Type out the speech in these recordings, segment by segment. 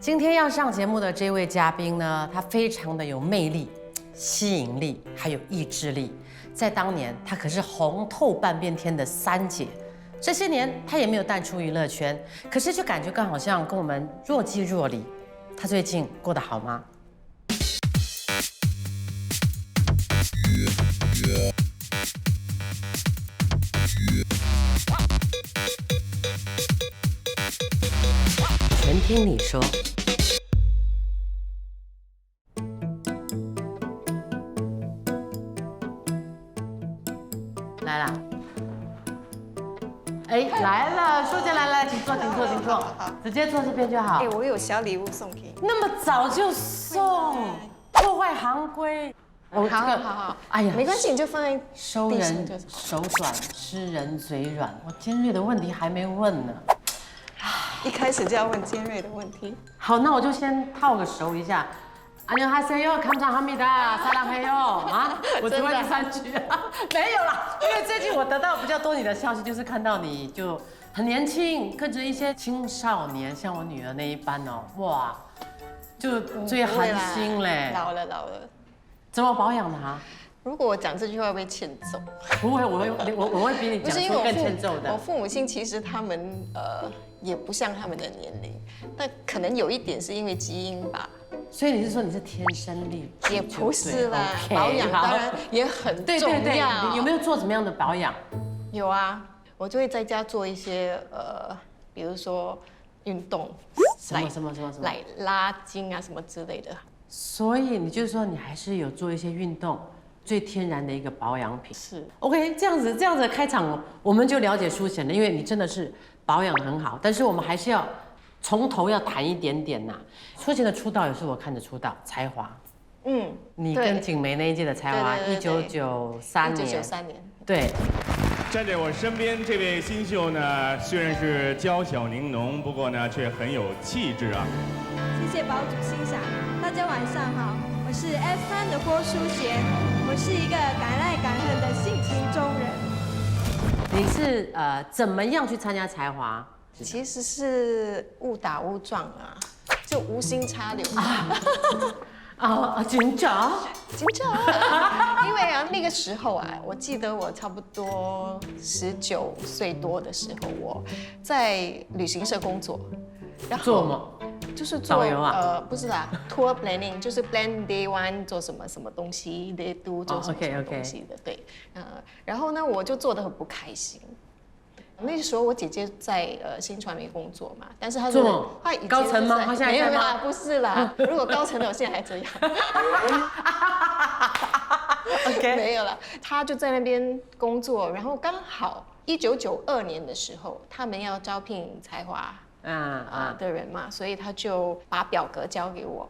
今天要上节目的这位嘉宾呢，他非常的有魅力、吸引力，还有意志力。在当年，她可是红透半边天的三姐。这些年，她也没有淡出娱乐圈，可是就感觉刚好像跟我们若即若离。她最近过得好吗？全听你说。来啦！哎，来了，舒姐来了，请坐，请坐，请坐，直接坐这边就好。哎，我有小礼物送给你。那么早就送，破坏行规。我好好好，哎呀，没关系，你就放在收人手短，吃人嘴软。我尖锐的问题还没问呢。一开始就要问尖锐的问题。好，那我就先套个熟一下。안녕하세요，감사합니다，사랑해요啊，我只会这3句，没有啦，因为最近我得到比较多你的消息，就是看到你就很年轻，跟着一些青少年，像我女儿那一般哦，哇，就最寒心嘞。老了。怎么保养的啊？如果我讲这句话会被欠揍。不会，我会比你讲出更欠揍的。我父母亲其实他们也不像他们的年龄，但可能有一点是因为基因吧。所以你是说你是天生丽质？也不是啦， okay, 保养当然也很重要。对，你有没有做怎么样的保养？有啊，我就会在家做一些比如说运动，什么，来拉筋啊什么之类的。所以你就是说你还是有做一些运动，最天然的一个保养品。是 OK， 这样子的开场我们就了解舒贤了，因为你真的是保养得很好，但是我们还是要从头要谈一点点呐。舒贤的出道也是我看得出道，才华。你跟景梅那一届的才华，1993年。1993年。对。站在我身边这位新秀呢，虽然是娇小玲珑，不过呢却很有气质啊。谢谢堡主欣赏，大家晚上好，我是 F1的郭舒贤，我是一个敢爱敢恨的性情中人。你是怎么样去参加才华？其实是误打误撞啊，就无心插柳紧张，因为啊那个时候啊，我记得我差不多19岁多的时候，我在旅行社工作，然后做什么？就是做导游啊？不是啦，tour planning 就是 plan day one 做什么东西 ，day two 做什么东西的，对，然后呢，我就做得很不开心。那时候我姐姐在新传媒工作嘛，但是她说她以前高层吗？她现在没有啦，不是啦。如果高层的，我现在还这样。OK， 没有了。她就在那边工作，然后刚好1992年的时候，他们要招聘才华的人嘛，所以他就把表格交给我，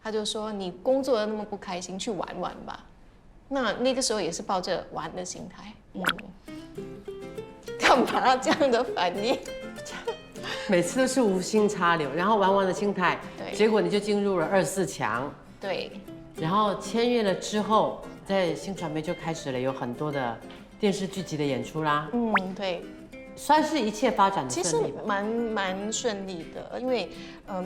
他就说你工作的那么不开心，去玩玩吧。那个时候也是抱着玩的心态，干嘛这样的反应？每次都是无心插柳，然后玩玩的心态，对，结果你就进入了24强，对，然后签约了之后，在新传媒就开始了有很多的电视剧集的演出啦，对，算是一切发展的顺利吧？其实蛮顺利的，因为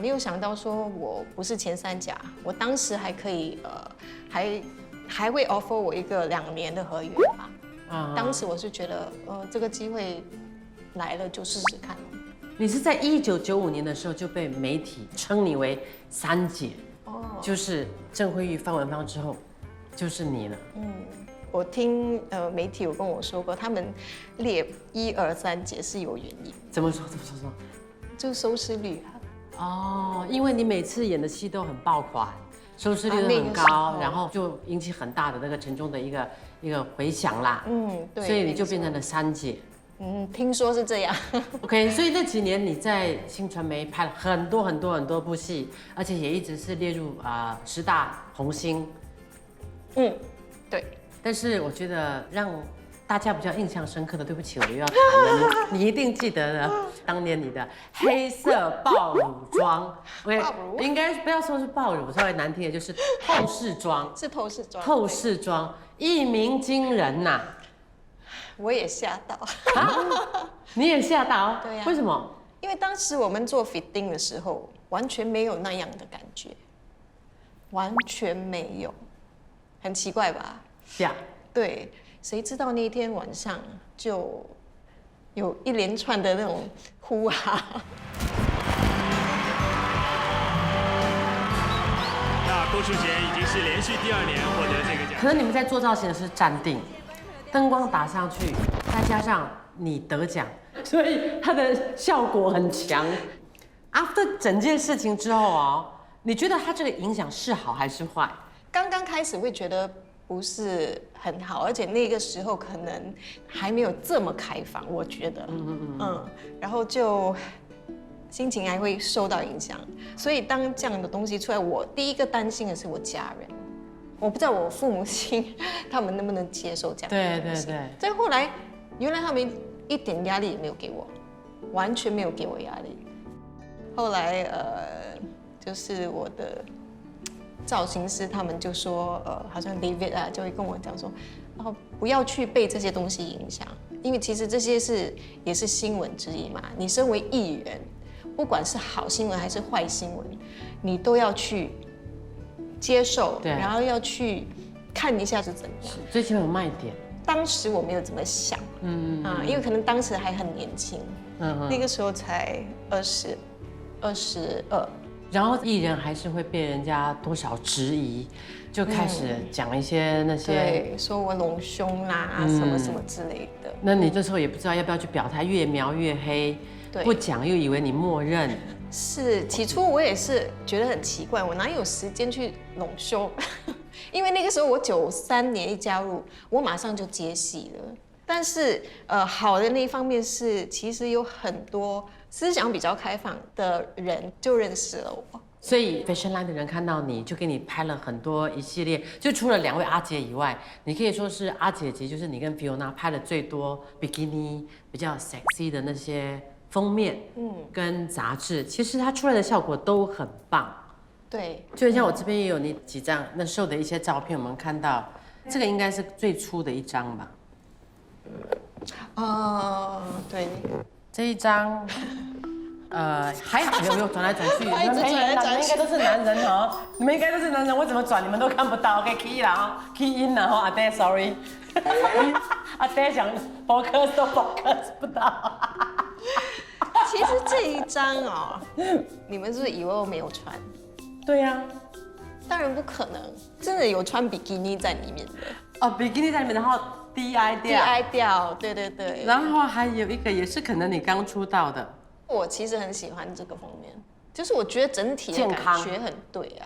没有想到说我不是前3甲，我当时还可以还会 offer 我一个2年的合约吧。当时我是觉得，这个机会来了就试试看。你是在1995年的时候就被媒体称你为3姐，就是郑慧玉、范文芳之后，就是你了。我听媒体有跟我说过，他们列1、2、3姐是有原因。怎么说？就收视率因为你每次演的戏都很爆款，收视率都很高，然后就引起很大的那个沉重的一个回响啦。对，所以你就变成了3姐。听说是这样。OK， 所以那几年你在新传媒拍了很多部戏，而且也一直是列入10大红星。对。但是我觉得让大家比较印象深刻的，对不起，我又要谈了，你一定记得的，当年你的黑色爆乳装，OK， 应该不要说是爆乳，稍微难听的就是透视装，是透视装，透视装，一鸣惊人呐。我也吓到，你也吓到？对呀。为什么？因为当时我们做 fitting 的时候，完全没有那样的感觉，完全没有，很奇怪吧？呀，对，谁知道那一天晚上就有一连串的那种呼哈。那郭书贤已经是连续第2年获得这个奖。可能你们在做造型的是站定，灯光打上去，再加上你得奖，所以它的效果很强。After 整件事情之后哦，你觉得它这个影响是好还是坏？刚刚开始会觉得不是很好，而且那个时候可能还没有这么开放，我觉得，然后就心情还会受到影响。所以当这样的东西出来，我第一个担心的是我家人，我不知道我父母亲他们能不能接受这样的东西。对。但后来原来他们一点压力也没有给我，完全没有给我压力。后来就是我的造型师他们就说，好像 David 啊，就会跟我讲说，不要去被这些东西影响，因为其实这些也是新闻之一嘛。你身为艺人，不管是好新闻还是坏新闻，你都要去接受，然后要去看一下是怎么样，最起码有卖点。当时我没有这么想，因为可能当时还很年轻，那个时候才22。然后艺人还是会被人家多少质疑，就开始讲一些那些，对，说我隆胸啦，什么什么之类的。那你这时候也不知道要不要去表态，越描越黑，不讲又以为你默认。是，起初我也是觉得很奇怪，我哪有时间去隆胸？因为那个时候我93年一加入，我马上就接戏了。但是好的那一方面是，其实有很多思想比较开放的人就认识了我。所以 Fashion Line 的人看到你就给你拍了很多一系列，就除了2位阿姐以外，你可以说是阿姐级，就是你跟 Fiona 拍的最多比基尼比较 sexy 的那些封面，跟杂志，其实它出来的效果都很棒。对，就像我这边也有你几张那时候的一些照片，我们看到这个应该是最初的一张吧？对，这一张。还好有没有转来转去？你们转来转去应该都是男人哦，你们应该都是男人，我怎么转你们都看不到。OK，key 啦哦，key in 啦哦，阿爹 sorry， 阿爹想 focus 都 focus 不到。其实这一张哦，你们是不是以为我没有穿？对呀，当然不可能，真的有穿比基尼在里面的。哦，比基尼在里面，然后 DI 调，对。然后还有一个也是可能你刚出道的。我其实很喜欢这个封面，就是我觉得整体的感觉很对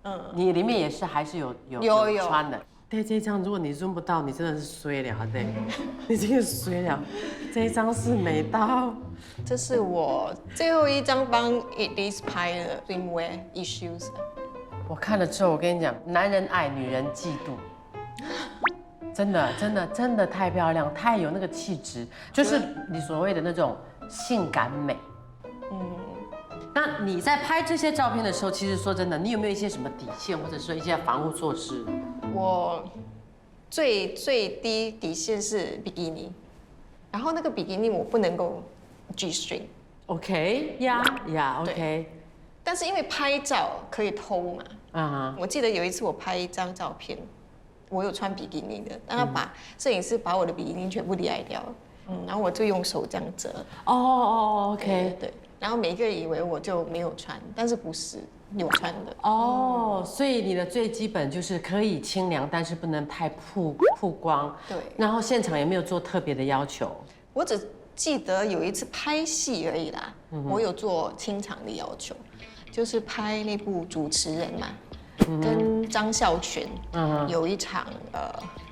啊。你里面也是还是有穿的。对，这一张如果你zoom不到，你真的是衰了，对，你真的衰了。这一张是美到，这是我最后一张帮 It Is 拍的 swimwear issues。我看了之后，我跟你讲，男人爱，女人嫉妒。真的太漂亮，太有那个气质，就是你所谓的那种性感美。那你在拍这些照片的时候，其实说真的，你有没有一些什么底线，或者说一些防护措施？我最低底线是比基尼，然后那个比基尼我不能够 G string。OK， OK。但是因为拍照可以偷嘛，我记得有一次我拍一张照片。我有穿比基尼的，但他摄影师把我的比基尼全部DI掉了，然后我就用手这样折。OK。对，然后每个人以为我就没有穿，但是不是有穿的。所以你的最基本就是可以清凉，但是不能太曝光。对。然后现场也没有做特别的要求。我只记得有一次拍戏而已啦，我有做清场的要求，就是拍那部主持人嘛。跟张孝全有一场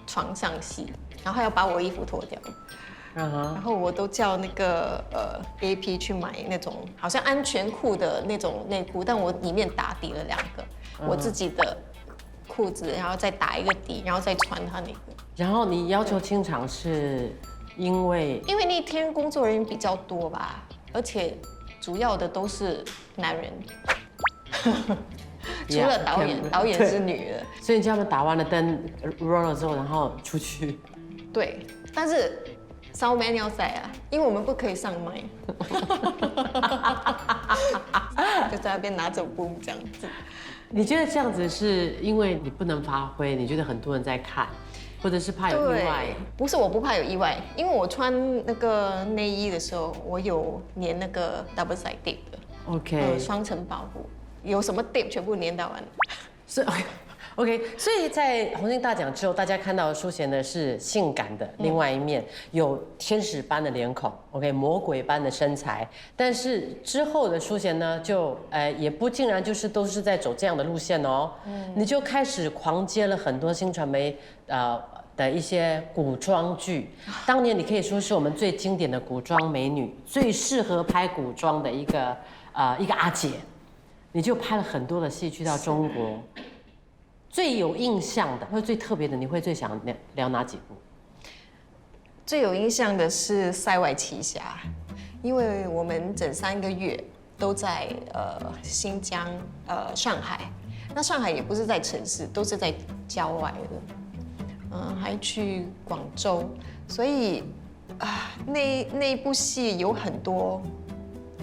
床上戏，然后要把我衣服脱掉，然后我都叫那个AP 去买那种好像安全裤的那种内裤，但我里面打底了2个，我自己的裤子，然后再打一个底，然后再穿他那个。然后你要求清场是因为那天工作人员比较多吧，而且主要的都是男人。除了导演是女的，所以你叫他们打完了灯 roll 了之后，然后出去。对，但是 Soundman 要在啊，因为我们不可以上麦，就在那边拿着 boom 这样子。你觉得这样子是因为你不能发挥，你觉得很多人在看，或者是怕有意外？不是，我不怕有意外，因为我穿那个内衣的时候，我有粘那个 double side dip 的 ，OK，双层保护，有什么 dip 全部粘到完。是 OK， 所以在红星大奖之后，大家看到淑贤的是性感的另外一面，有天使般的脸孔 ，OK， 魔鬼般的身材。但是之后的淑贤呢，就也不尽然就是都是在走这样的路线哦，你就开始狂接了很多新传媒的一些古装剧。当年你可以说是我们最经典的古装美女，最适合拍古装的一个阿姐，你就拍了很多的戏去到中国。最有印象的或者最特别的，你会最想聊哪几部？最有印象的是《塞外奇侠》，因为我们整3个月都在新疆上海，那上海也不是在城市，都是在郊外的，还去广州，所以那部戏有很多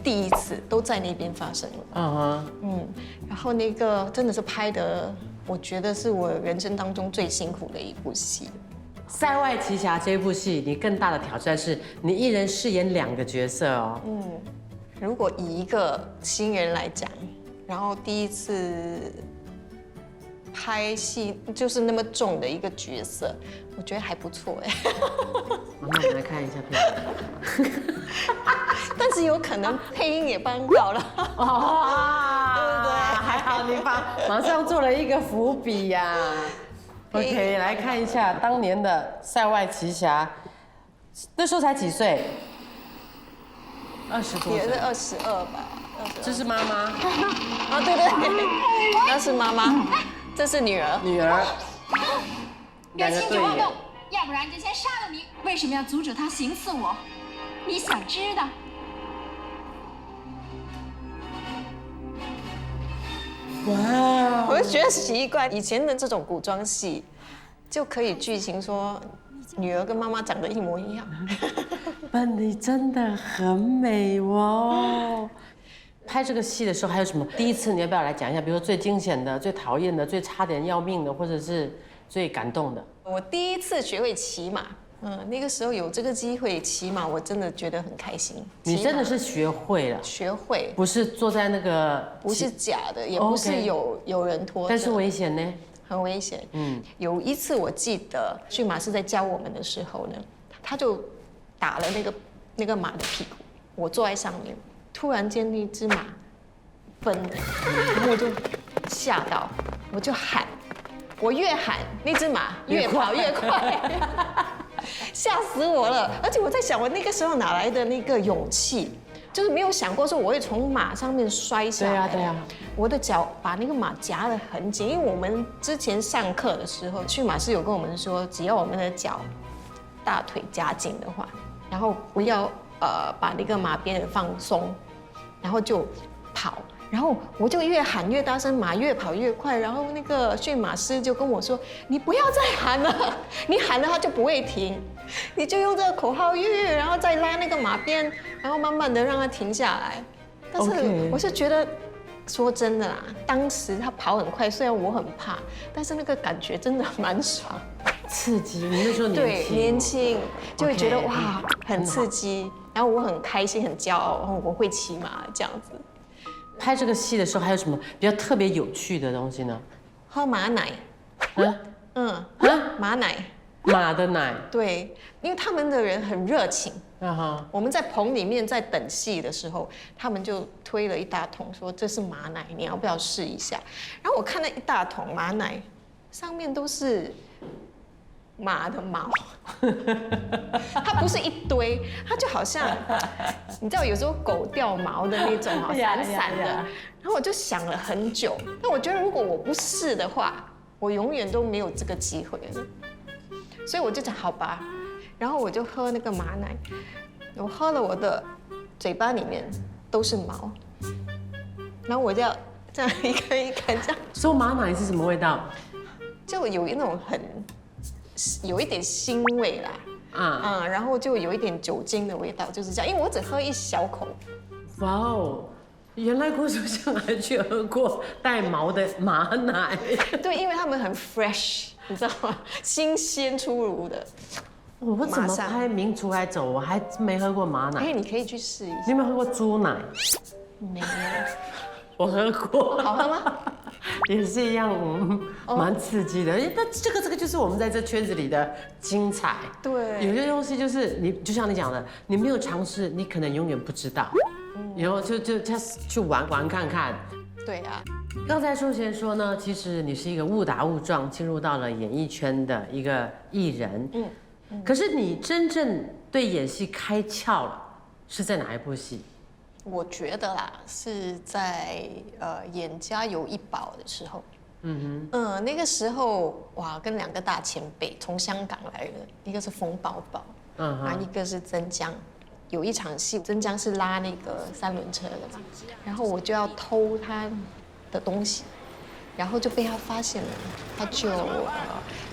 第一次都在那边发生了。然后那个真的是拍的。我觉得是我人生当中最辛苦的一部戏，《塞外奇侠》这部戏，你更大的挑战是你一人饰演2个角色哦。如果以一个新人来讲，然后第一次拍戏就是那么重的一个角色，我觉得还不错哎。那我们来看一下片子。但是有可能配音也帮到了。对不对？还好你马上做了一个伏笔呀。OK， 来看一下当年的《塞外奇侠》，那时候才几岁？20多岁。也是22吧。这是妈妈。对，那是妈妈，这是女儿。别轻举妄动，要不然就先杀了你。为什么要阻止他行刺我？你想知道？哇！我就觉得习惯以前的这种古装戏，就可以剧情说女儿跟妈妈长得一模一样。笨，你真的很美哦。拍这个戏的时候还有什么？第一次你要不要来讲一下？比如说最惊险的、最讨厌的、最差点要命的，或者是最感动的？我第一次学会骑马。那个时候有这个机会骑马，我真的觉得很开心。你真的是学会了？学会，不是坐在那个，不是假的，也不是有人拖着，但是危险呢？很危险。有一次我记得驯马师在教我们的时候呢，他就打了那个马的屁股，我坐在上面，突然间那只马奔了，然后我就吓到，我就喊，我越喊那只马越跑越快。吓死我了！而且我在想，我那个时候哪来的那个勇气？就是没有想过说我会从马上面摔下来。对啊。我的脚把那个马夹得很紧，因为我们之前上课的时候，驯马师有跟我们说，只要我们的脚大腿夹紧的话，然后不要把那个马鞭放松，然后就跑。然后我就越喊越大声，马越跑越快。然后那个驯马师就跟我说：“你不要再喊了，你喊了它就不会停，你就用这个口号越，然后再拉那个马鞭，然后慢慢的让它停下来。”但是我是觉得，说真的啦，当时它跑很快，虽然我很怕，但是那个感觉真的蛮爽，刺激。你那时候年轻就会觉得哇，很刺激。然后我很开心，很骄傲，然后我会骑马这样子。拍这个戏的时候还有什么比较特别有趣的东西呢？喝马奶，马奶，马的奶，对，因为他们的人很热情。我们在棚里面在等戏的时候，他们就推了一大桶，说这是马奶，你要不要试一下？然后我看那一大桶马奶，上面都是马的毛，它不是一堆，它就好像，你知道有时候狗掉毛的那种，散散的。然后我就想了很久，那我觉得如果我不试的话，我永远都没有这个机会了。所以我就讲好吧，然后我就喝那个马奶，我喝了我的嘴巴里面都是毛，然后我就要这样一根一根这样。说马奶是什么味道？就有那种有一点腥味啦，然后就有一点酒精的味道，就是这样。因为我只喝一小口。哇哦，原来郭书香还去喝过带毛的马奶。对，因为他们很 fresh， 你知道吗？新鲜出炉的。我怎么拍名厨还走，我还没喝过马奶。你可以去试一下。你有没有喝过猪奶？没有。我喝过。好喝吗？也是一样，蛮刺激的。那这个就是我们在这圈子里的精彩。对，有些东西就是你，就像你讲的，你没有尝试，你可能永远不知道。然后就 just 去玩看看。对啊。刚才淑贤说呢，其实你是一个误打误撞进入到了演艺圈的一个艺人。可是你真正对演戏开窍了，是在哪一部戏？我觉得啦，是在演《家有一宝》的时候。那个时候哇，跟2个大前辈从香港来的，一个是冯宝宝，一个是曾江。有一场戏，曾江是拉那个3轮车的嘛，然后我就要偷他的东西，然后就被他发现了，他就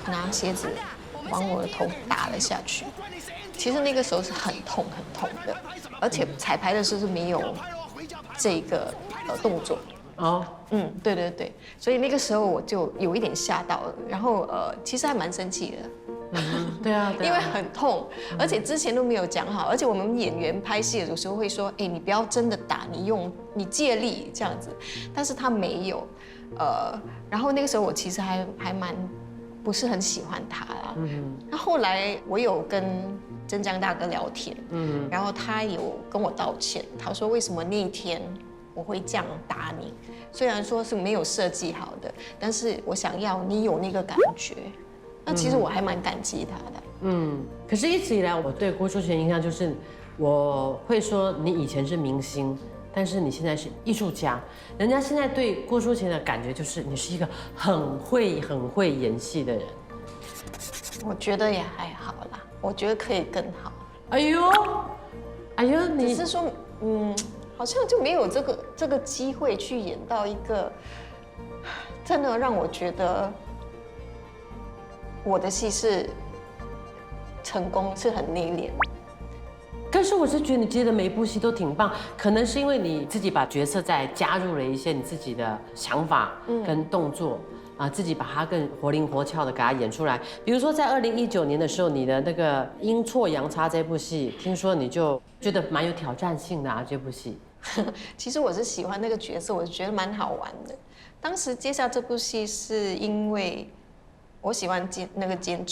拿鞋子往我的头打了下去。其实那个时候是很痛的，而且彩排的时候是没有这个动作。对，所以那个时候我就有一点吓到了，然后其实还蛮生气的。对啊，因为很痛，而且之前都没有讲好，而且我们演员拍戏有时候会说，你不要真的打，你借力这样子，但是他没有，然后那个时候我其实还蛮不是很喜欢他啦。那后来我有跟曾江大哥聊天，然后他有跟我道歉，他说为什么那一天我会这样打你，虽然说是没有设计好的，但是我想要你有那个感觉。那其实我还蛮感激他的。可是一直以来我对郭书贤印象就是，我会说你以前是明星，但是你现在是艺术家。人家现在对郭书贤的感觉就是你是一个很会演戏的人。我觉得也还好啦，我觉得可以更好。哎呦，你只是说，好像就没有这个机会去演到一个真的让我觉得我的戏是成功，是很内敛。但是我是觉得你接的每一部戏都挺棒，可能是因为你自己把角色再加入了一些你自己的想法跟动作。自己把它更活灵活俏的给它演出来。比如说在2019年的时候，你的那个阴错阳差这部戏，听说你就觉得蛮有挑战性的这部戏。其实我是喜欢那个角色，我觉得蛮好玩的。当时接下这部戏是因为我喜欢那个监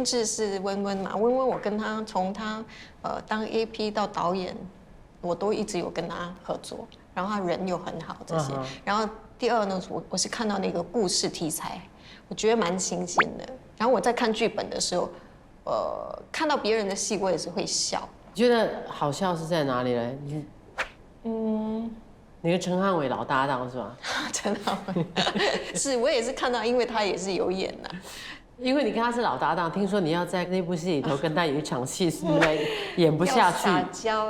制是温温嘛，温温我跟他从他当 AP 到导演，我都一直有跟他合作，然后他人又很好这些，然后。第二呢，我是看到那个故事题材，我觉得蛮新鲜的。然后我在看剧本的时候，看到别人的戏，我也是会笑。你觉得好笑是在哪里呢？你跟陈汉伟老搭档是吧？陈汉伟是我也是看到，因为他也是有演的。因为你跟他是老搭档，听说你要在那部戏里头跟他有一场戏是因为演不下去，撒娇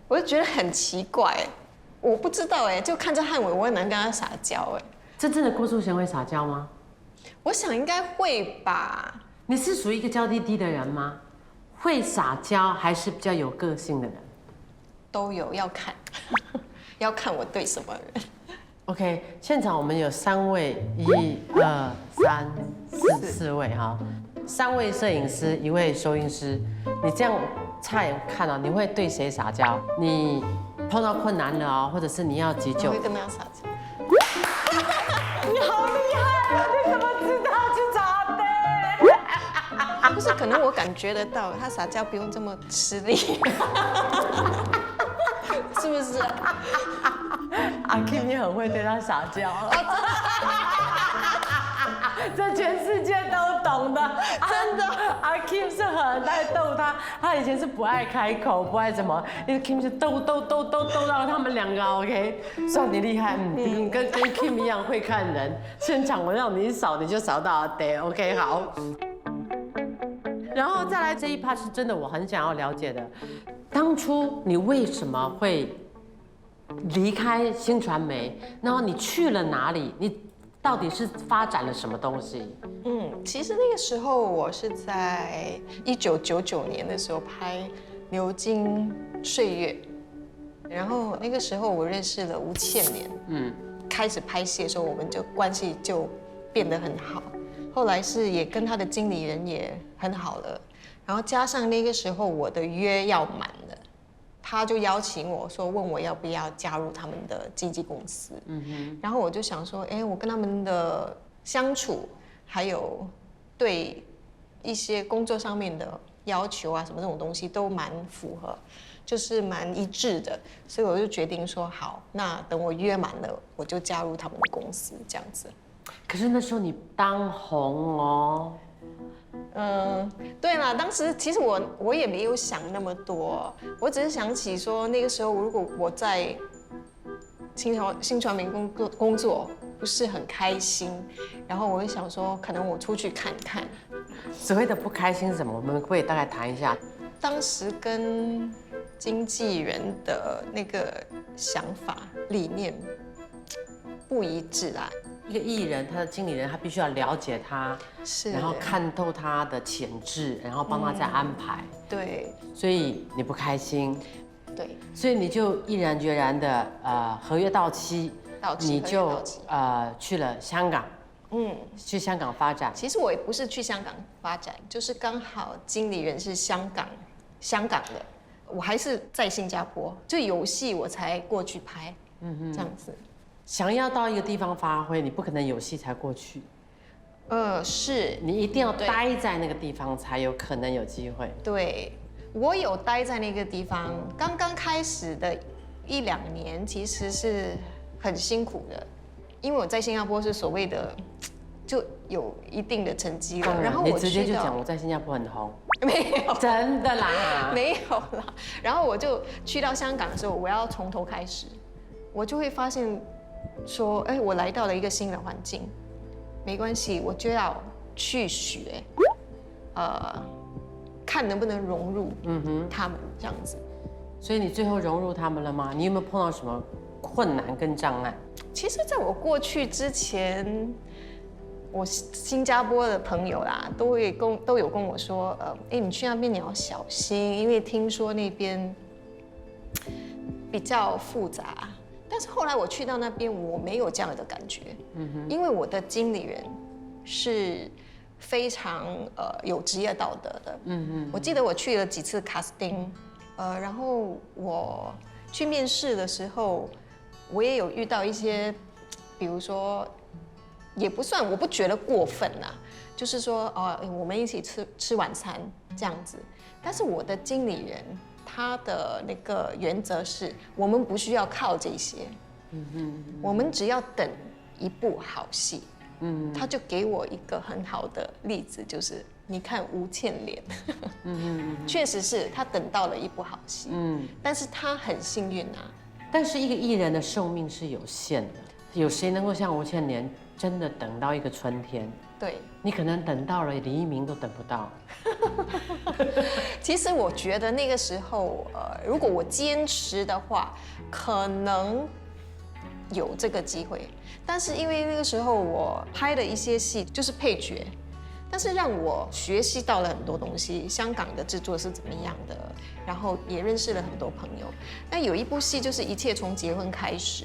我就觉得很奇怪我不知道就看着汉伟，我很难跟他撒娇真正的郭书贤会撒娇吗？我想应该会吧。你是属于一个娇滴滴的人吗？会撒娇还是比较有个性的人？都有，要看，要看我对什么人。OK， 现场我们有3位，1、2、3、4位哈，3位摄影师，1位收音师。你这样差眼看你会对谁撒娇？你碰到困难了或者是你要急救，我会跟他撒娇。你好厉害你怎么知道去找的？不是，可能我感觉得到，他撒娇不用这么吃力，是不是？阿 Kim 也很会对他撒娇，这全世界都懂的，真的。阿 Kim 是很爱逗他，他以前是不爱开口，不爱什么，因为 Kim 是逗到他们2个 OK， 算你厉害，你跟 Kim 一样会看人。现场我让你扫，你就扫到对 OK 好。然后再来这一 part 是真的，我很想要了解的，当初你为什么会离开新传媒，然后你去了哪里？你到底是发展了什么东西？其实那个时候我是在1999年的时候拍《流金岁月》，然后那个时候我认识了吴倩莲，开始拍戏的时候我们就关系就变得很好，后来是也跟他的经理人也很好了，然后加上那个时候我的约要满了。他就邀请我说，问我要不要加入他们的经纪公司。然后我就想说，我跟他们的相处，还有对一些工作上面的要求啊，什么这种东西都蛮符合，就是蛮一致的。所以我就决定说，好，那等我约满了，我就加入他们的公司这样子。可是那时候你当红哦。对啦，当时其实我也没有想那么多，我只是想起说那个时候如果我在新传媒工作不是很开心，然后我会想说可能我出去看看。所谓的不开心是什么？我们可以大概谈一下。当时跟经纪人的那个想法理念不一致啦。一个艺人，他的经理人，他必须要了解他，是，然后看透他的潜质，然后帮他再安排。对，所以你不开心，对，所以你就毅然决然的合约到期，你就去了香港，去香港发展。其实我也不是去香港发展，就是刚好经理人是香港的，我还是在新加坡，就有戏我才过去拍，这样子。想要到一个地方发挥，你不可能有戏才过去。是你一定要待在那个地方才有可能有机会。对，我有待在那个地方，刚刚开始的1、2年其实是很辛苦的，因为我在新加坡是所谓的就有一定的成绩了，然后你直接就讲我在新加坡很红，没有，真的啦，没有啦。然后我就去到香港的时候，我要从头开始，我就会发现说，我来到了一个新的环境，没关系，我就要去学，看能不能融入他们这样子。所以你最后融入他们了吗？你有没有碰到什么困难跟障碍？其实，在我过去之前，我新加坡的朋友啦，都有跟我说，你去那边你要小心，因为听说那边比较复杂。但是后来我去到那边，我没有这样的感觉，因为我的经理人是非常有职业道德的，我记得我去了几次 casting，然后我去面试的时候，我也有遇到一些，比如说也不算，我不觉得过分啦，就是说我们一起吃晚餐这样子，但是我的经理人。他的那个原则是，我们不需要靠这些，我们只要等一部好戏，他就给我一个很好的例子，就是你看吴倩莲，确实是他等到了一部好戏，但是他很幸运啊。但是一个艺人的寿命是有限的，有谁能够像吴倩莲真的等到一个春天？对，你可能等到了黎明都等不到。其实我觉得那个时候，如果我坚持的话，可能有这个机会。但是因为那个时候我拍的一些戏就是配角，但是让我学习到了很多东西，香港的制作是怎么样的，然后也认识了很多朋友。那有一部戏就是《一切从结婚开始》。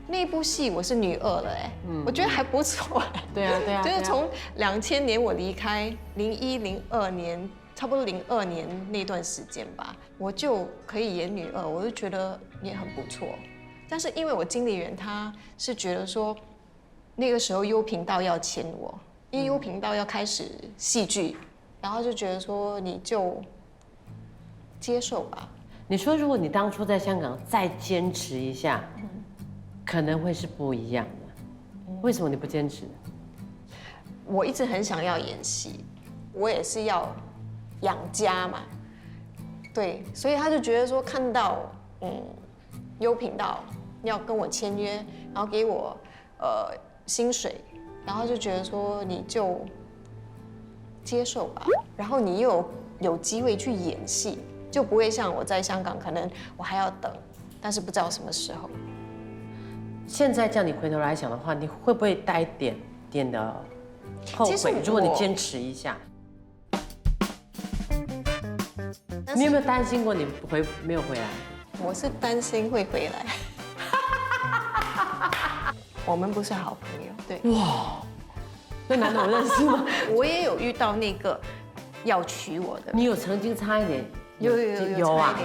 那部戏我是女二了我觉得还不错对啊，就是从2000年我离开，01、02年，差不多02年那段时间吧，我就可以演女二，我就觉得也很不错。但是因为我经理人他是觉得说，那个时候优频道要签我，因为优频道要开始戏剧，然后就觉得说你就接受吧。你说如果你当初在香港再坚持一下。可能会是不一样的，为什么你不坚持？我一直很想要演戏，我也是要养家嘛，对，所以他就觉得说看到优频道要跟我签约，然后给我薪水，然后就觉得说你就接受吧，然后你又有机会去演戏，就不会像我在香港可能我还要等，但是不知道什么时候。现在叫你回头来想的话，你会不会带一点点的后悔？如果你坚持一下，你有没有担心过你没有回来？我是担心会回来。我们不是好朋友，对。哇，那男的我认识吗？我也有遇到那个要娶我的，你有曾经差一点？有啊。